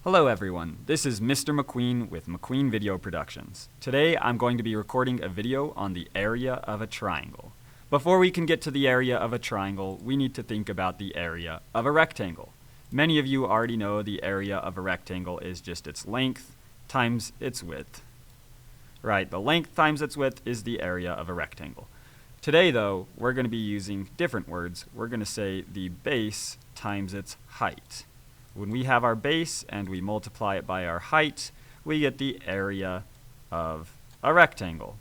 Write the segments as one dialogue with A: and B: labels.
A: Hello everyone, this is Mr. McQueen with McQueen Video Productions. Today I'm going to be recording a video on the area of a triangle. Before we can get to the area of a triangle, we need to think about the area of a rectangle. Many of you already know the area of a rectangle is just its length times its width. Right, the length times its width is the area of a rectangle. Today though, we're going to be using different words. We're going to say the base times its height. When we have our base and we multiply it by our height, we get the area of a rectangle.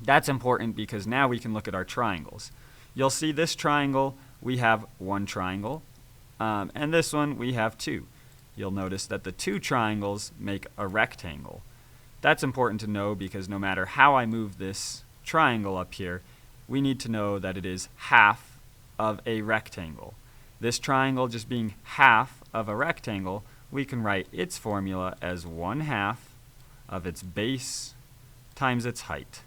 A: That's important because now we can look at our triangles. You'll see this triangle, we have one triangle, and this one we have two. You'll notice that the two triangles make a rectangle. That's important to know because no matter how I move this triangle up here, we need to know that it is half of a rectangle. This triangle just being half of a rectangle, we can write its formula as 1/2 of its base times its height.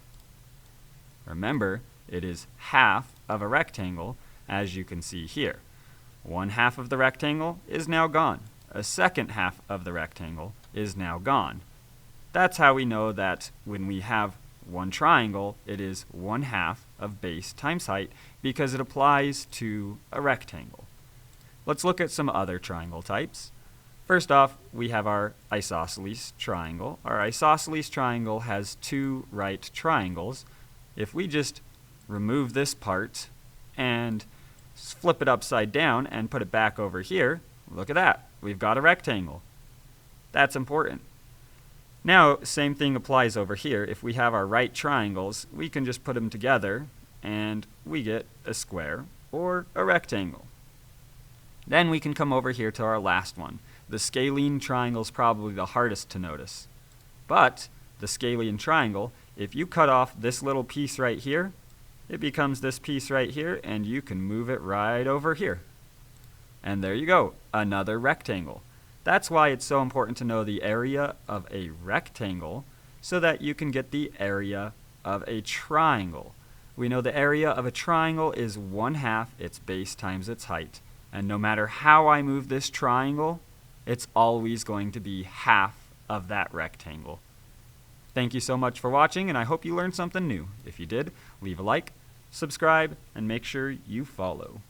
A: Remember, it is half of a rectangle, as you can see here. 1/2 of the rectangle is now gone. A second half of the rectangle is now gone. That's how we know that when we have one triangle, it is 1/2 of base times height because it applies to a rectangle. Let's look at some other triangle types. First off, we have our isosceles triangle. Our isosceles triangle has two right triangles. If we just remove this part and flip it upside down and put it back over here, look at that. We've got a rectangle. That's important. Now, same thing applies over here. If we have our right triangles, we can just put them together and we get a square or a rectangle. Then we can come over here to our last one. The scalene triangle is probably the hardest to notice. But the scalene triangle, if you cut off this little piece right here, it becomes this piece right here, and you can move it right over here. And there you go, another rectangle. That's why it's so important to know the area of a rectangle so that you can get the area of a triangle. We know the area of a triangle is 1/2 its base times its height. And no matter how I move this triangle, it's always going to be half of that rectangle. Thank you so much for watching, and I hope you learned something new. If you did, leave a like, subscribe, and make sure you follow.